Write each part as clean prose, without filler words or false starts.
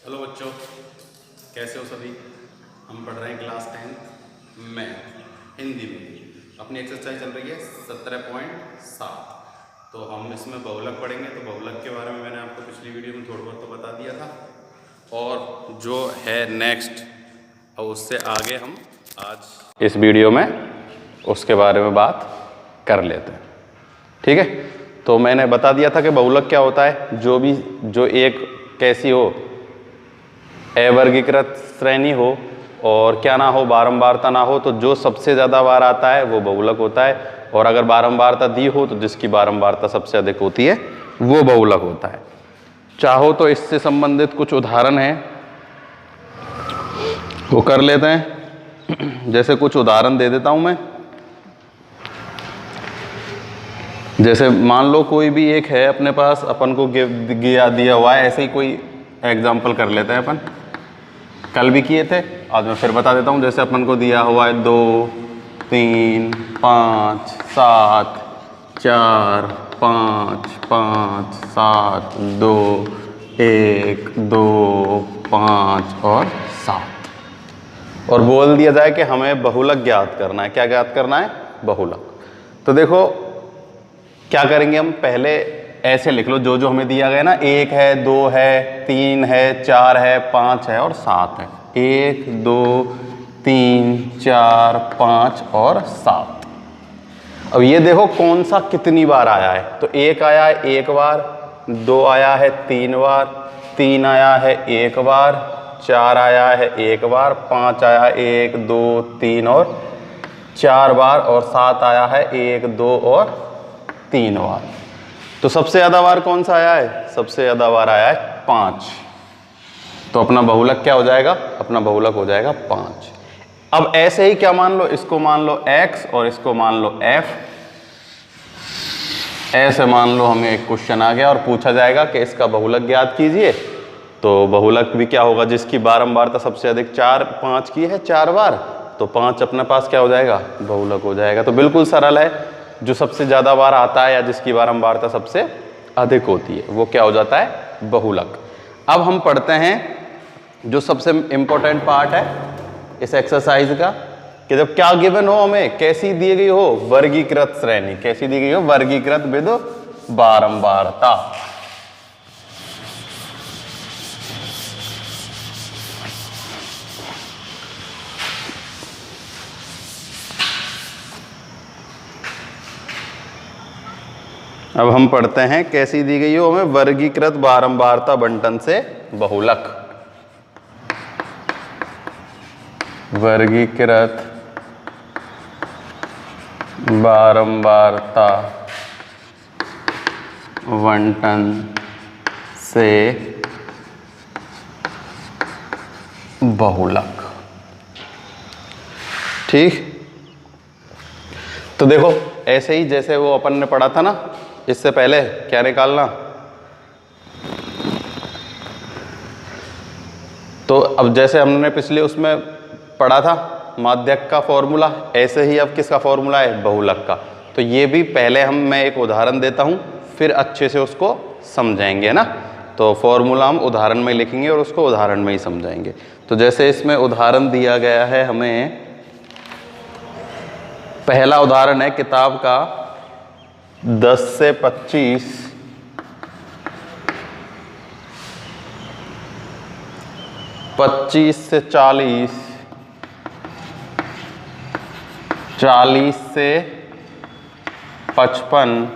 Hello बच्चों, कैसे हो सभी। हम पढ़ रहे हैं क्लास 10 मैथ हिंदी में। अपनी एक्सरसाइज चल रही है 17.7। तो हम इसमें बहुलक पढ़ेंगे। तो बहुलक के बारे में मैंने आपको पिछली वीडियो में थोड़ा बहुत तो बता दिया था, और जो है नेक्स्ट और उससे आगे हम आज इस वीडियो में उसके बारे में बात कर लेते हैं। ठीक है, तो मैंने बता दिया था कि बहुलक क्या होता है। जो एक कैसी हो, अवर्गीकृत श्रेणी हो और क्या ना हो, बारंबारता ना हो, तो जो सबसे ज़्यादा बार आता है वो बहुलक होता है। और अगर बारंबारता दी हो तो जिसकी बारंबारता सबसे अधिक होती है वो बहुलक होता है। चाहो तो इससे संबंधित कुछ उदाहरण हैं वो कर लेते हैं। जैसे कुछ उदाहरण दे देता हूं मैं। जैसे मान लो कोई भी एक है अपने पास, अपन को दिया हुआ है। ऐसे ही कोई एग्जाम्पल कर लेते हैं अपन, कल भी किए थे, आज मैं फिर बता देता हूँ। जैसे अपन को दिया हुआ है 2 3 5 7 4 5 5 7 2 1 2 5 और 7, और बोल दिया जाए कि हमें बहुलक ज्ञात करना है। क्या ज्ञात करना है? बहुलक। तो देखो क्या करेंगे हम, पहले ऐसे लिख लो जो जो हमें दिया गया ना। 1 है, 2 है, 3 है, 4 है, 5 है और 7 है। 1 2 3 4 5 और 7। अब ये देखो कौन सा कितनी बार आया है। तो 1 आया है 1 बार, 2 आया है 3 बार, 3 आया है 1 बार, 4 आया है 1 बार, 5 आया है 1 2 3 और 4 बार, और 7 आया है 1 2 और 3 बार। तो सबसे ज़्यादा बार कौन सा आया है? सबसे ज़्यादा बार आया है 5। तो अपना बहुलक क्या हो जाएगा? अपना बहुलक हो जाएगा 5। अब ऐसे ही क्या मान लो, इसको मान लो x और इसको मान लो f। ऐसे मान लो हमें एक क्वेश्चन आ गया और पूछा जाएगा कि इसका बहुलक ज्ञात कीजिए। तो बहुलक भी क्या होगा? जिसकी बारंबारता सबसे अधिक 4 5 की है 4 बार, तो 5 अपने पास क्या हो जाएगा? बहुलक हो जाएगा। तो बिल्कुल सरल है। जो सबसे ज़्यादा बार आता है या जिसकी बारंबारता सबसे अधिक होती है वो क्या हो जाता है? बहुलक। अब हम पढ़ते हैं जो सबसे इम्पोर्टेंट पार्ट है इस एक्सरसाइज का, कि जब क्या गिवन हो, हमें कैसी दी गई हो? वर्गीकृत श्रेणी। कैसी दी गई हो? वर्गीकृत विद बारंबारता। अब हम पढ़ते हैं कैसी दी गई हो हमें? वर्गीकृत बारंबारता बंटन से बहुलक। वर्गीकृत बारंबारता बंटन से बहुलक। ठीक। तो देखो ऐसे ही जैसे वो अपन ने पढ़ा था ना, इससे पहले क्या निकालना। तो अब जैसे हमने पिछले उसमें पढ़ा था माध्यक का फॉर्मूला, ऐसे ही अब किसका फॉर्मूला है? बहुलक का। तो ये भी पहले मैं एक उदाहरण देता हूँ, फिर अच्छे से उसको समझाएंगे, है ना। तो फॉर्मूला हम उदाहरण में लिखेंगे और उसको उदाहरण में ही समझाएंगे। तो जैसे इसमें उदाहरण दिया गया है हमें, पहला उदाहरण है किताब का 10 से 25 25 से 40 40 से 55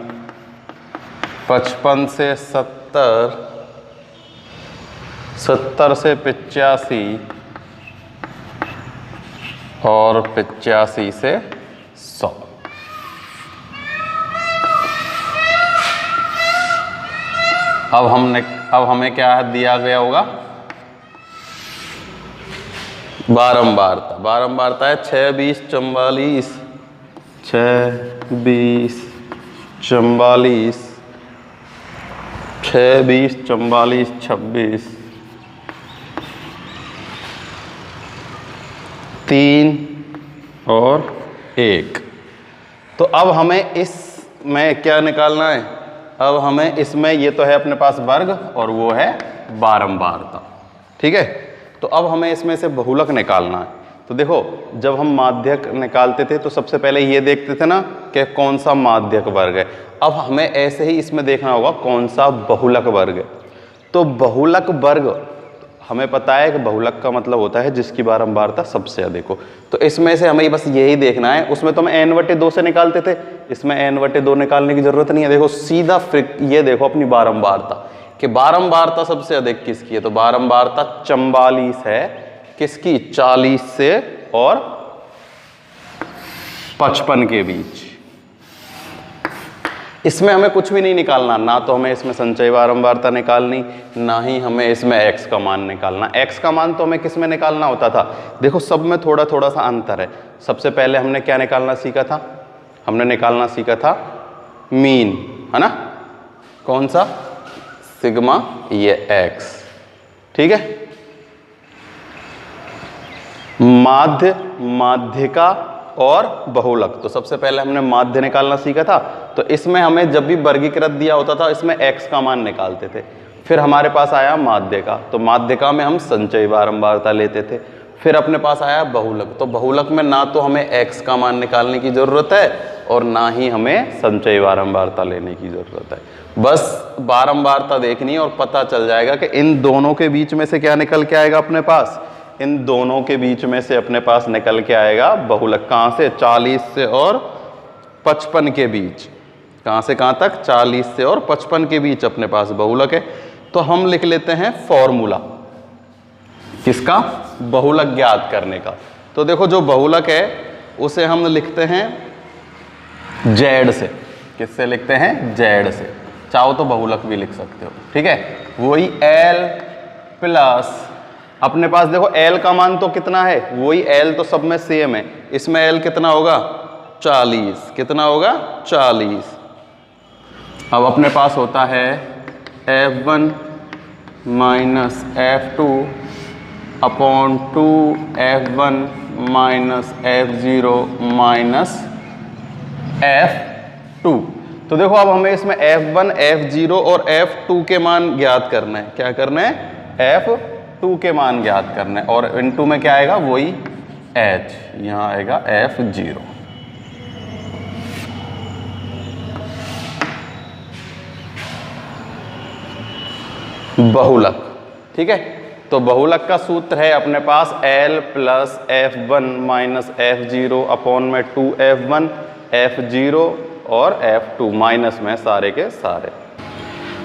55 से 70 70 से 85 और 85 से 100। अब हमें क्या दिया गया होगा? बारंबारता। बारंबारता है 6 20 44 6 20 44 6 20 44 26 3 और 1। तो अब हमें इसमें क्या निकालना है? अब हमें इसमें, ये तो है अपने पास वर्ग और वो है बारंबारता। ठीक है। तो अब हमें इसमें से बहुलक निकालना है। तो देखो जब हम माध्यक निकालते थे तो सबसे पहले ये देखते थे ना कि कौन सा माध्यक वर्ग है। अब हमें ऐसे ही इसमें देखना होगा कौन सा बहुलक वर्ग है। तो बहुलक वर्ग हमें पता है कि बहुलक का मतलब होता है जिसकी बारंबारता सबसे अधिक हो। तो इसमें से हमें बस यही देखना है। उसमें तो हम n/2 से निकालते थे, इसमें n/2 निकालने की जरूरत नहीं है। देखो सीधा ये देखो अपनी बारंबारता कि बारंबारता सबसे अधिक किसकी है। तो बारंबारता 44 है, किसकी? 40 से और 55 के बीच। इसमें हमें कुछ भी नहीं निकालना, ना तो हमें इसमें संचयी बारंबारता निकालनी, ना ही हमें इसमें x का मान निकालना। x का मान तो हमें किस में निकालना होता था? देखो सब में थोड़ा थोड़ा सा अंतर है। सबसे पहले हमने क्या निकालना सीखा था? हमने निकालना सीखा था मीन, है ना? कौन सा? सिग्मा, ये x, ठीक है। माध्य, माध्यिका और बहुलक। तो सबसे पहले हमने माध्य निकालना सीखा था। तो इसमें हमें जब भी वर्गीकृत दिया होता था इसमें x का मान निकालते थे। फिर हमारे पास आया माध्यिका, तो माध्यिका में हम संचयी बारंबारता लेते थे। फिर अपने पास आया बहुलक, तो बहुलक में ना तो हमें x का मान निकालने की ज़रूरत है और ना ही हमें संचयी बारंबारता लेने की ज़रूरत है। बस बारंबारता देखनी है और पता चल जाएगा कि इन दोनों के बीच में से क्या निकल के आएगा अपने पास। इन दोनों के बीच में से अपने पास निकल के आएगा बहुलक। कहाँ से? 40 से और 55 के बीच। कहाँ से कहाँ तक? 40 से और 55 के बीच अपने पास बहुलक है। तो हम लिख लेते हैं फॉर्मूला किसका? बहुलक ज्ञात करने का। तो देखो जो बहुलक है उसे हम लिखते हैं Z से। किससे लिखते हैं? Z से। चाहो तो बहुलक भी लिख सकते हो, ठीक है। वही L प्लस अपने पास देखो L का मान तो कितना है? वही L तो सब में सेम है। इसमें L कितना होगा? 40। कितना होगा? 40। अब अपने पास होता है F1 minus F2 upon 2 F1 minus F0 minus F2। तो देखो अब हमें इसमें F1, F0 और F2 के मान ज्ञात करना है। क्या करना है? F2 के मान ज्ञात करना है। और इनटू में क्या आएगा? वही H, यहाँ आएगा F0। बहुलक, ठीक है। तो बहुलक का सूत्र है अपने पास L plus F1 minus F0 upon में 2F1 F0 और F2 माइनस में सारे के सारे।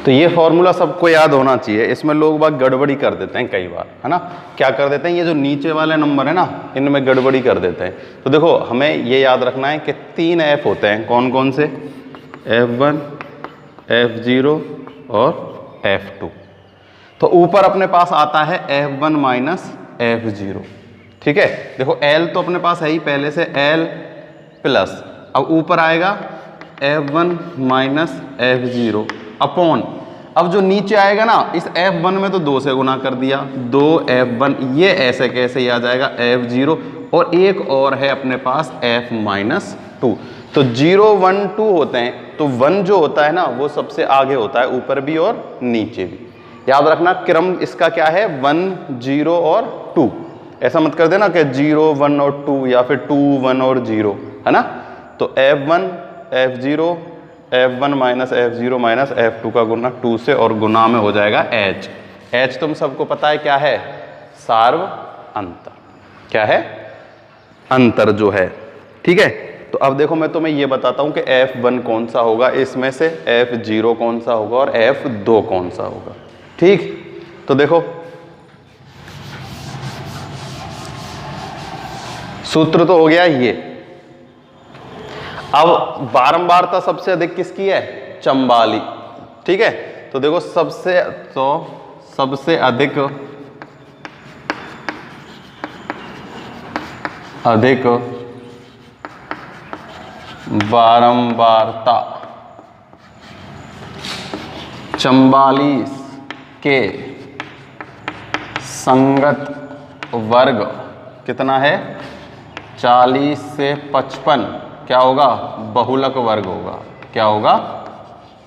तो ये फॉर्मूला सबको याद होना चाहिए। इसमें लोग बात गड़बड़ी कर देते हैं कई बार, है ना। क्या कर देते हैं? ये जो नीचे वाले नंबर है ना, इनमें गड़बड़ी कर देते हैं। तो देखो हमें ये याद रखना है कि 3 F होते हैं। कौन कौन से? F1, F0 और F2। तो ऊपर अपने पास आता है F1 माइनस F0, ठीक है। देखो L तो अपने पास है ही पहले से, L प्लस अब ऊपर आएगा F1 माइनस F0 अपॉन, अब जो नीचे आएगा ना इस F1 में तो 2 से गुना कर दिया, 2F1, ये ऐसे कैसे ही आ जाएगा F0। और एक और है अपने पास F माइनस 2। तो 0, 1, 2 होते हैं। तो 1 जो होता है ना वो सबसे आगे होता है, ऊपर भी और नीचे भी। याद रखना क्रम इसका क्या है? 1, 0 और 2। ऐसा मत कर देना कि 0, 1 और 2 या फिर 2, 1 और 0, है ना। तो F1, F0, F1 minus F0 minus F2 का गुना 2 से और गुना में हो जाएगा H। H तुम सबको पता है क्या है? सार्व अंतर। क्या है? अंतर जो है, ठीक है। तो अब देखो मैं तुम्हें ये बताता हूं कि F1 कौन सा होगा इसमें से, F0 कौन सा होगा और F2 कौन सा होगा, ठीक। तो देखो सूत्र तो हो गया ये। अब बारंबारता सबसे अधिक किसकी है? चंबाली, ठीक है। तो देखो सबसे अधिक बारंबारता 44 के संगत वर्ग कितना है? 40 से 55 क्या होगा? बहुलक वर्ग होगा। क्या होगा?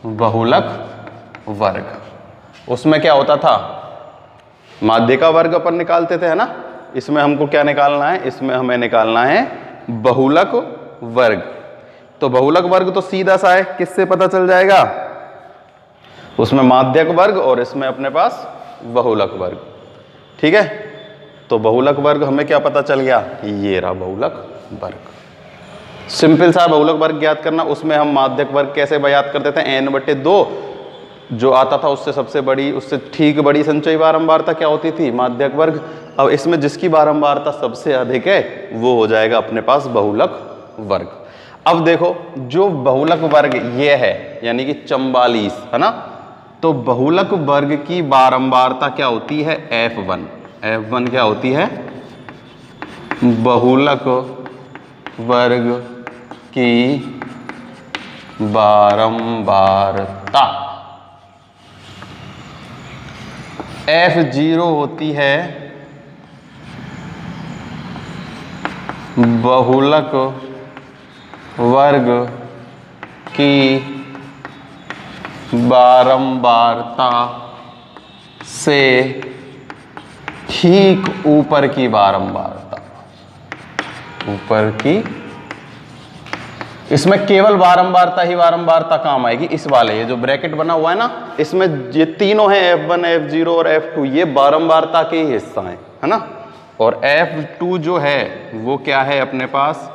बहुलक वर्ग। उसमें क्या होता था? माध्य का वर्ग अपन निकालते थे, है ना। इसमें हमको क्या निकालना है, इसमें हमें निकालना है बहुलक वर्ग। तो बहुलक वर्ग तो सीधा सा है, किससे पता चल जाएगा, उसमें माध्यक वर्ग और इसमें अपने पास बहुलक वर्ग। ठीक है, तो बहुलक वर्ग हमें क्या पता चल गया, ये रहा बहुलक वर्ग। सिंपल सा बहुलक वर्ग ज्ञात करना। उसमें हम माध्यक वर्ग कैसे ज्ञात करते थे, n/2 जो आता था उससे सबसे बड़ी, उससे ठीक बड़ी संचयी बारंबारता क्या होती थी, माध्यक वर्ग। अब इसमें जिसकी बारंबारता सबसे अधिक है वो हो जाएगा अपने पास बहुलक वर्ग। अब देखो जो बहुलक वर्ग ये है यानी कि 44, है ना, तो बहुलक वर्ग की बारंबारता क्या होती है, F1। F1 क्या होती है, बहुलक वर्ग की बारंबारता। F0 होती है बहुलक वर्ग की बारंबारता से ठीक ऊपर की बारंबारता, ऊपर की। इसमें केवल बारंबारता ही बारंबारता काम आएगी, इस वाले ये जो ब्रैकेट बना हुआ है ना, इसमें ये तीनों हैं F1, F0 और F2, ये बारंबारता के ही हिस्सा हैं, है ना। और F2 जो है वो क्या है अपने पास,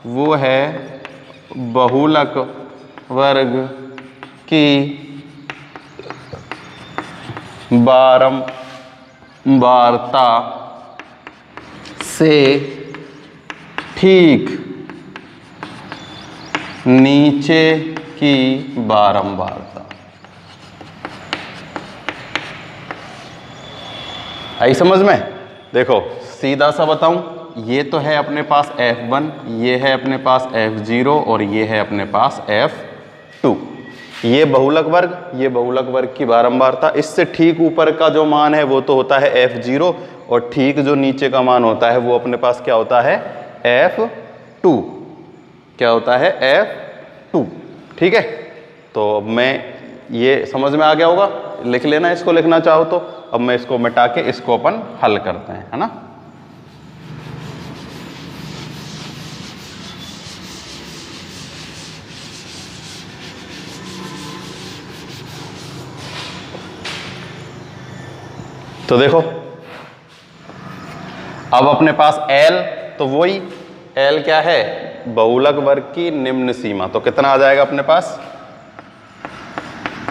वो है बहुलक वर्ग की बारंबारता से ठीक नीचे की बारंबारता। आई समझ में। देखो सीधा सा बताऊं, ये तो है अपने पास F1, ये है अपने पास F0 और ये है अपने पास F2। ये बहुलक वर्ग, ये बहुलक वर्ग की बारंबारता। इससे ठीक ऊपर का जो मान है वो तो होता है F0 और ठीक जो नीचे का मान होता है वो अपने पास क्या होता है, F2। क्या होता है, F2। ठीक है, तो मैं ये समझ में आ गया होगा, लिख लेना इसको, लिखना चाहो तो। अब मैं इसको मिटा के इसको अपन हल करते हैं, है ना। तो देखो अब अपने पास L, तो वही L क्या है, बहुलक वर्ग की निम्न सीमा। तो कितना आ जाएगा अपने पास,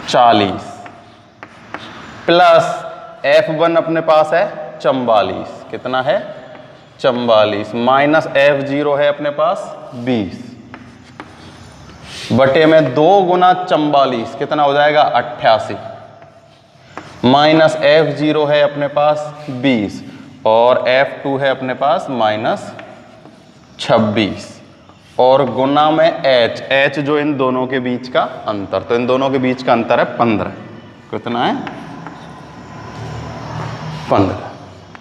40 प्लस F1 अपने पास है 44, कितना है 44, माइनस F0 है अपने पास 20 बटे में 2 गुना 44 कितना हो जाएगा 88, माइनस F0 है अपने पास 20 और F2 है अपने पास माइनस 26 और गुना में H, H जो इन दोनों के बीच का अंतर, तो इन दोनों के बीच का अंतर है 15, कितना है 15।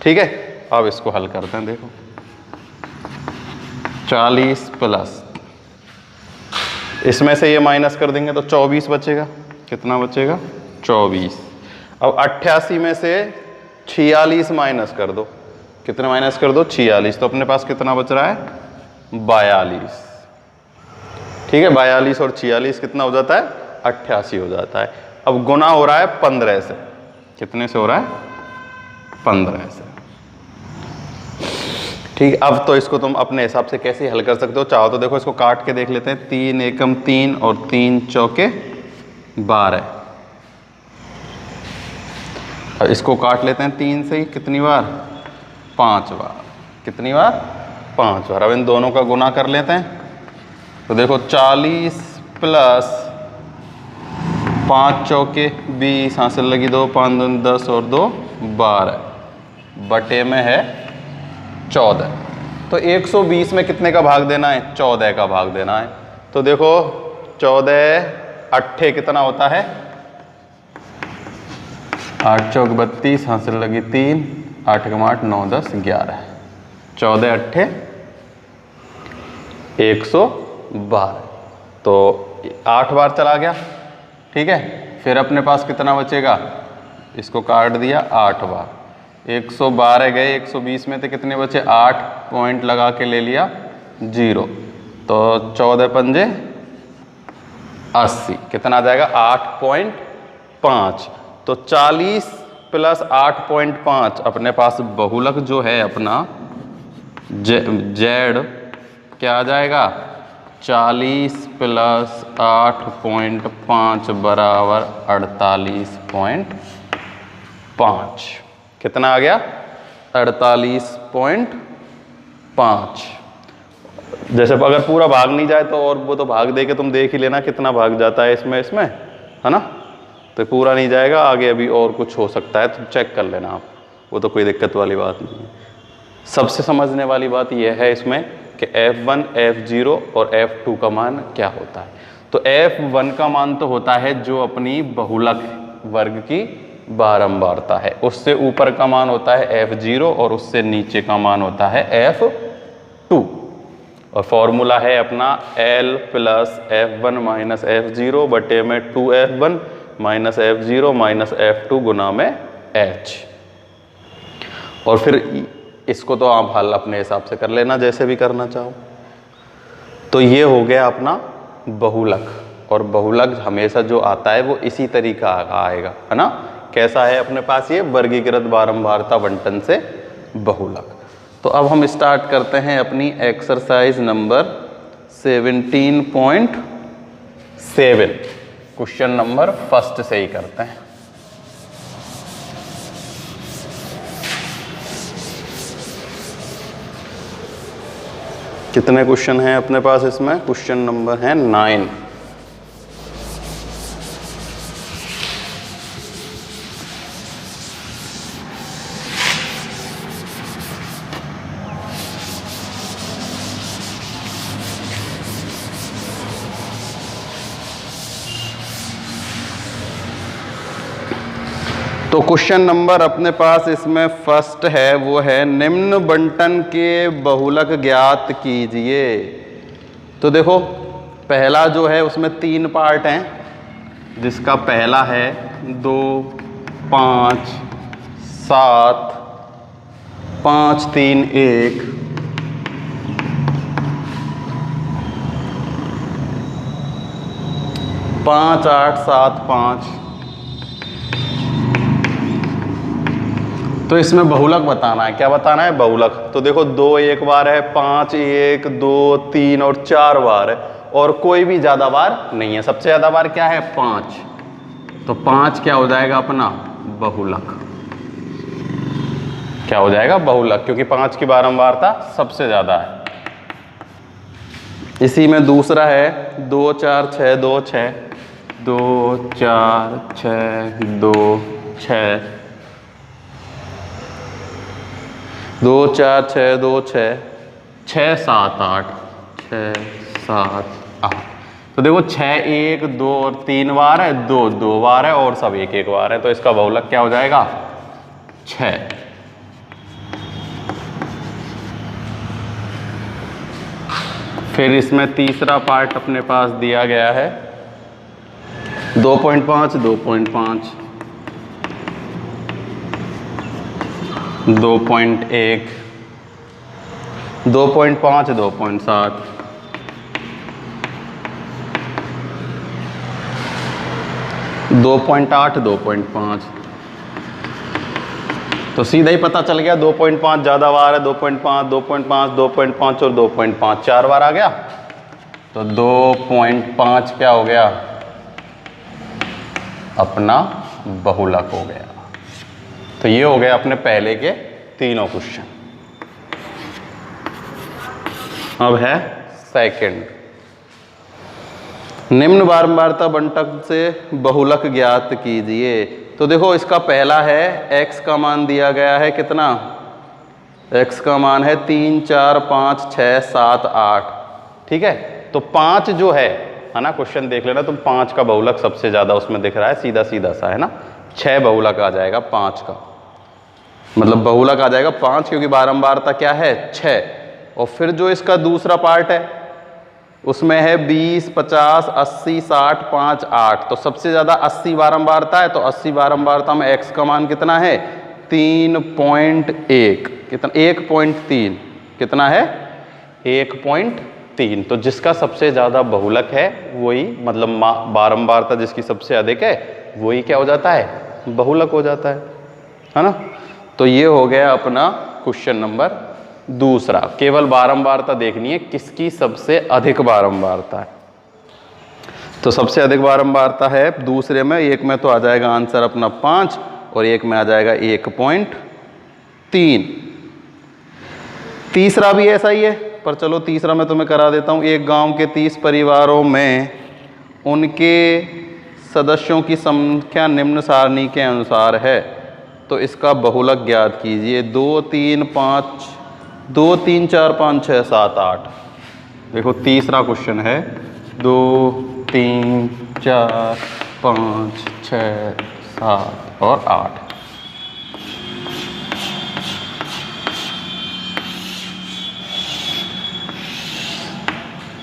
ठीक है, अब इसको हल करते हैं। देखो 40 प्लस इसमें से ये माइनस कर देंगे तो 24 बचेगा, कितना बचेगा 24। अब 88 में से 46 माइनस कर दो, कितने माइनस कर दो 46, तो अपने पास कितना बच रहा है 42। ठीक है, 42 और 46 कितना हो जाता है 88 हो जाता है। अब गुना हो रहा है 15 से, कितने से हो रहा है 15 से। ठीक, अब तो इसको तुम अपने हिसाब से कैसे हल कर सकते हो, चाहो तो देखो इसको काट के देख लेते हैं। 3 एकम 3 और 3 चौके 12। अब इसको काट लेते हैं 3 से ही, कितनी बार 5 बार, कितनी बार 5 बार। अब इन दोनों का गुना कर लेते हैं, तो देखो 40 प्लस 5 चौके 20, हासिल लगी 2, 5 दूनी 10 और 2 12 बटे में है 14। तो 120 में कितने का भाग देना है 14 का भाग देना है। तो देखो 14 8 कितना होता है 8 चौक 32, हासिल लगी 3, 8 का 8 9 10 11, 14 8 112। तो 8 बार चला गया। ठीक है, फिर अपने पास कितना बचेगा, इसको काट दिया 8 बार, 112 गए, 120 में तो कितने बचे, 8 पॉइंट लगा के ले लिया 0, तो 14 पंजे 80, कितना आ जाएगा 8.5। तो 40 प्लस 8.5 अपने पास बहुलक जो है अपना जेड क्या आ जाएगा, 40 प्लस 8.5 बराबर 48.5, कितना आ गया 48.5। जैसे अगर पूरा भाग नहीं जाए तो, और वो तो भाग दे के तुम देख ही लेना कितना भाग जाता है इसमें है ना, तो पूरा नहीं जाएगा, आगे अभी और कुछ हो सकता है, तुम चेक कर लेना आप, वो तो कोई दिक्कत वाली बात नहीं है। सबसे समझने वाली बात यह है इसमें कि F1, F0 और F2 का मान क्या होता है। तो F1 का मान तो होता है जो अपनी बहुलक वर्ग की बारंबारता है, उससे ऊपर का मान होता है F0 और उससे नीचे का मान होता है F2। और फॉर्मूला है अपना L plus F1 minus F0 बटे में 2F1 minus F0 minus F2 गुना में H। और फिर इसको तो आप हल अपने हिसाब से कर लेना जैसे भी करना चाहो। तो ये हो गया अपना बहुलक, और बहुलक हमेशा जो आता है वो इसी तरीका आएगा, है ना। कैसा है अपने पास ये वर्गीकृत बारंबारता बंटन से बहुलक। तो अब हम स्टार्ट करते हैं अपनी exercise number 17.7, question number first से ही करते हैं। कितने क्वेश्चन हैं अपने पास इसमें, क्वेश्चन नंबर है 9। तो क्वेश्चन नंबर अपने पास इसमें फर्स्ट है, वो है निम्न बंटन के बहुलक ज्ञात कीजिए। तो देखो पहला जो है उसमें 3 पार्ट हैं, जिसका पहला है 2, 5, 7, 5, 3, 1। पाँच 8 7 5। तो इसमें बहुलक बताना है। क्या बताना है, बहुलक। तो देखो 2 एक बार है, 5 1 2 3 और 4 बार है, और कोई भी ज्यादा बार नहीं है। सबसे ज्यादा बार क्या है, 5। तो 5 क्या हो जाएगा अपना बहुलक, क्या हो जाएगा बहुलक, क्योंकि 5 की बारंबारता सबसे ज्यादा है। इसी में दूसरा है 2 4 6 2 6, 2 4 6 2 6, 2 4 6 2 6 6 7 8 6 7 8। तो देखो 6 1 2 और 3 बार है, 2 2 बार है, और सब 1 1 बार है। तो इसका बहुलक क्या हो जाएगा 6। फिर इसमें तीसरा पार्ट अपने पास दिया गया है 2.5 2.5 2.1 2.5 2.7 2.8 2.5। तो सीधा ही पता चल गया 2.5 ज़्यादा बार है, 2.5 2.5 2.5 और 2.5 4 बार आ गया। तो 2.5 क्या हो गया अपना बहुलक हो गया। तो ये हो गया अपने पहले के तीनों क्वेश्चन। अब है सेकंड, निम्न बारंबारता बंटक से बहुलक ज्ञात कीजिए। तो देखो इसका पहला है x का मान दिया गया है कितना, x का मान है 3 4 5 6 7 8। ठीक है, तो 5 जो है ना, क्वेश्चन देख लेना तुम, 5 का बहुलक सबसे ज्यादा उसमें दिख रहा है, सीधा सीधा सा है ना। 6 बहुलक आ जाएगा 5 का, मतलब बहुलक आ जाएगा 5, क्योंकि बारंबारता क्या है 6। और फिर जो इसका दूसरा पार्ट है उसमें है 20 50 80 60 5 8। तो सबसे ज्यादा 80 बारंबारता है, तो 80 बारंबारता में x का मान कितना है 3.1 कितना 1.3 कितना है 1.3। तो जिसका सबसे ज़्यादा बहुलक है वही मतलब बारंबारता जिसकी सबसे अधिक है वही क्या हो जाता है बहुलक हो जाता है ना। तो ये हो गया अपना क्वेश्चन नंबर दूसरा। केवल बारंबारता देखनी है किसकी सबसे अधिक बारंबारता है। तो सबसे अधिक बारंबारता है दूसरे में, एक में तो आ जाएगा आंसर अपना 5 और एक में आ जाएगा 1.3। तीसरा भी ऐसा ही है, पर चलो तीसरा मैं तुम्हें करा देता हूँ। एक गांव के 30 परिवारों में उनके सदस्यों की संख्या निम्न सारणी के अनुसार है, तो इसका बहुलक ज्ञात कीजिए। 2 3 5 2 3 4 5 6 7 8। देखो तीसरा क्वेश्चन है 2 3 4 5 6 7 और 8।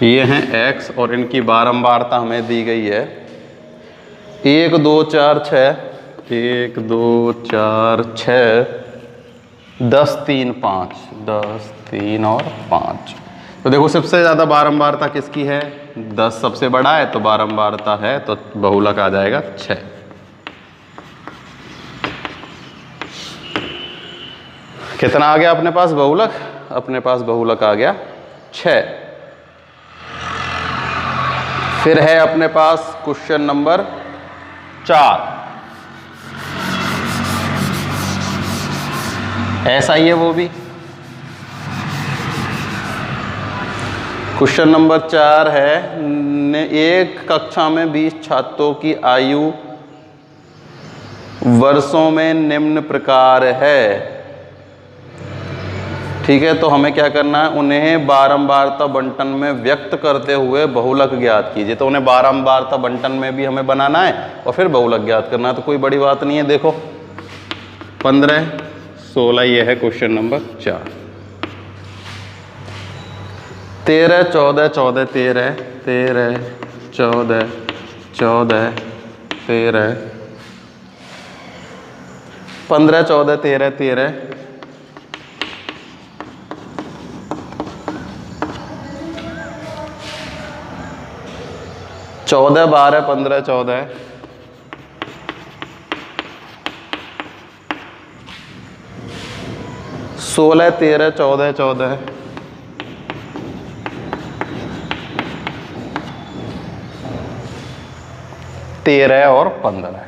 ये हैं x और इनकी बारंबारता हमें दी गई है 1 2 4 6 1 2 4 6 10 3 5 10 3 और 5। तो देखो सबसे ज़्यादा बारंबारता किसकी है 10 सबसे बड़ा है तो बारंबारता है तो बहुलक आ जाएगा 6। कितना आ गया अपने पास बहुलक, अपने पास बहुलक आ गया 6। फिर है अपने पास क्वेश्चन नंबर 4। ऐसा ही है वो भी। क्वेश्चन नंबर 4 है एक कक्षा में 20 छात्रों की आयु वर्षों में निम्न प्रकार है। ठीक है, तो हमें क्या करना है, उन्हें बारंबारता बंटन में व्यक्त करते हुए बहुलक ज्ञात कीजिए। तो उन्हें बारंबारता बंटन में भी हमें बनाना है और फिर बहुलक ज्ञात करना है। तो कोई बड़ी बात नहीं है। देखो 15 16 ये है क्वेश्चन नंबर 4। 13 14 14 13 13 14 14 13 15 14 13 13 14 12 15 14 16 13 14 14 13 और 15।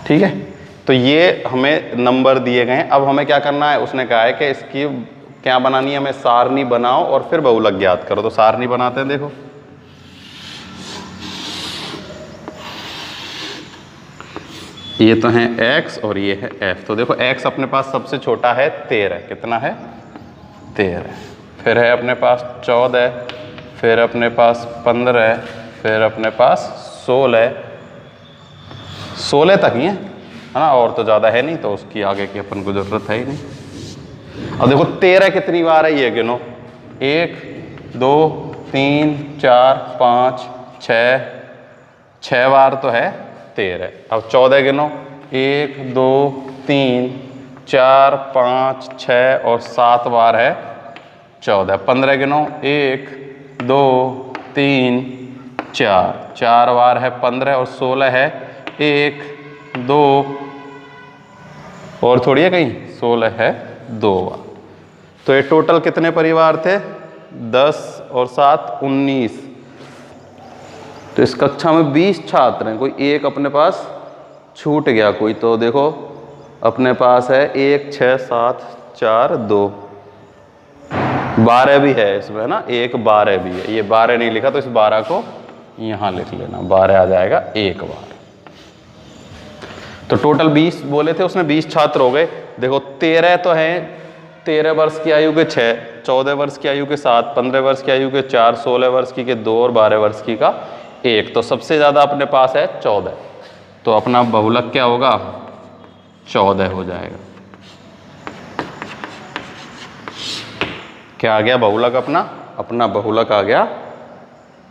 ठीक है, तो ये हमें नंबर दिए गए हैं। अब हमें क्या करना है, उसने कहा है कि इसकी क्या बनानी है, हमें सारणी बनाओ और फिर बहुलक ज्ञात करो। तो सारणी बनाते हैं। देखो ये तो है x और ये है f। तो देखो x अपने पास सबसे छोटा है 13। कितना है 13। फिर है अपने पास 14, फिर अपने पास 15, फिर अपने पास 16 तक ही है ना, और तो ज़्यादा है नहीं, तो उसकी आगे की अपन को ज़रूरत है ही नहीं। अब देखो 13 कितनी बार है ये गिनो, 1 2 3 4 5 6 बार तो है 13। अब 14 गिनो, 1 2 3 4 5 6 और 7 बार है 14। 15 गिनो, 1 2 3 4 बार है 15 और 16 है 1 2 और थोड़ी है कहीं, 16 है 2 बार। तो ये टोटल कितने परिवार थे, 10 और 7 19। तो इस कक्षा में 20 छात्र हैं, कोई एक अपने पास छूट गया कोई। तो देखो अपने पास है 1 6 7 4 2 12 भी है इसमें ना, 1 12 भी है। ये 12 नहीं लिखा तो इस 12 को यहाँ लिख लेना, 12 आ जाएगा 1 बार। तो टोटल 20 बोले थे, उसमें 20 छात्र हो गए। देखो 13 तो हैं 13 वर्ष की आयु के 6, 14 वर्ष की आयु के 7, 15 वर्ष की आयु के 4, 16 वर्ष की के 2 और 12 वर्ष की का 1। तो सबसे ज़्यादा अपने पास है 14। तो अपना बहुलक क्या होगा, 14 हो जाएगा। क्या आ गया बहुलक अपना बहुलक आ गया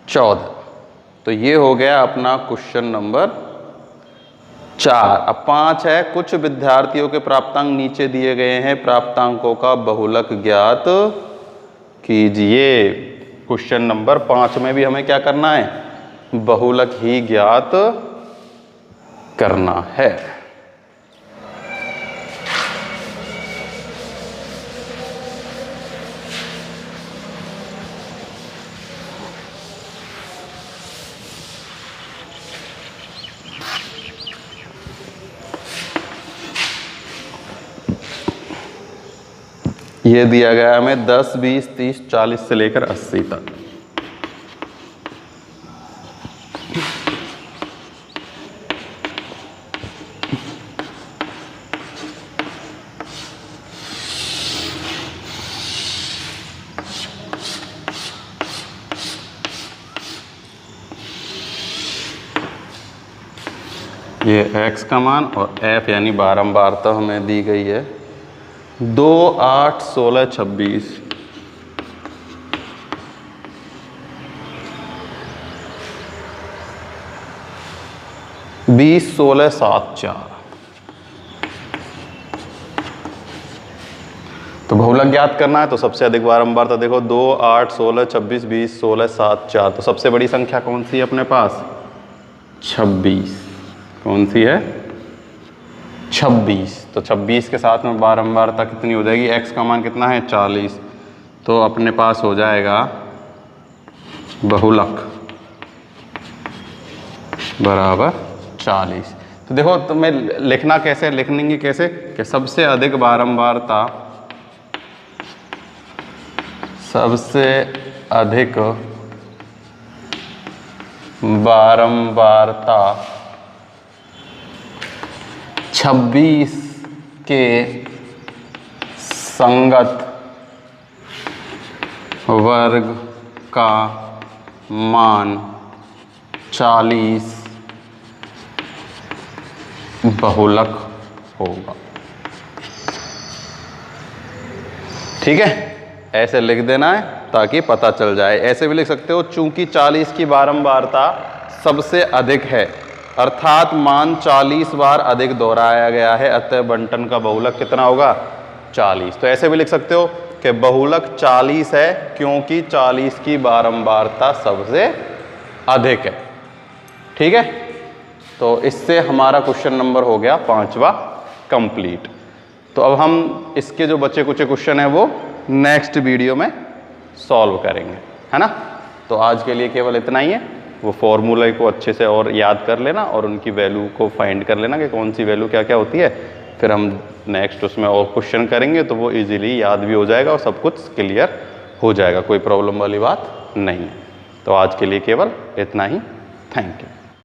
14। तो ये हो गया अपना क्वेश्चन नंबर 4। अब 5 है, कुछ विद्यार्थियों के प्राप्तांक नीचे दिए गए हैं, प्राप्तांकों का बहुलक ज्ञात कीजिए। क्वेश्चन नंबर 5 में भी हमें क्या करना है, बहुलक ही ज्ञात करना है। ये दिया गया हमें 10, 20, 30, 40 से लेकर 80 तक। ये x का मान और f यानी बारंबारता हमें दी गई है 2, 8, 16, 26। बीस, 16, 7, 4। तो बहुलक ज्ञात करना है तो सबसे अधिक बारंबारता देखो 2, 8, 16, 26, 20, 16, 7, 4। तो सबसे बड़ी संख्या कौन सी है अपने पास, 26। कौन सी है, 26। तो 26 के साथ में बारंबारता कितनी हो जाएगी, x का मान कितना है 40। तो अपने पास हो जाएगा बहुलक बराबर 40। तो देखो तुम्हें लिखना कैसे, लिखेंगे कैसे कि सबसे अधिक बारंबारता, सबसे अधिक बारंबारता 26 के संगत वर्ग का मान 40 बहुलक होगा। ठीक है, ऐसे लिख देना है ताकि पता चल जाए। ऐसे भी लिख सकते हो, चूंकि 40 की बारंबारता सबसे अधिक है अर्थात मान 40 बार अधिक दोहराया गया है, अतः बंटन का बहुलक कितना होगा 40। तो ऐसे भी लिख सकते हो कि बहुलक 40 है क्योंकि 40 की बारंबारता सबसे अधिक है। ठीक है, तो इससे हमारा क्वेश्चन नंबर हो गया 5वां कंप्लीट। तो अब हम इसके जो बचे कुछ क्वेश्चन है वो नेक्स्ट वीडियो में सॉल्व करेंगे, है ना। तो आज के लिए केवल इतना ही है। वो फॉर्मूले को अच्छे से और याद कर लेना और उनकी वैल्यू को फाइंड कर लेना कि कौन सी वैल्यू क्या क्या होती है। फिर हम नेक्स्ट उसमें और क्वेश्चन करेंगे तो वो इजीली याद भी हो जाएगा और सब कुछ क्लियर हो जाएगा, कोई प्रॉब्लम वाली बात नहीं है। तो आज के लिए केवल इतना ही। Thank you.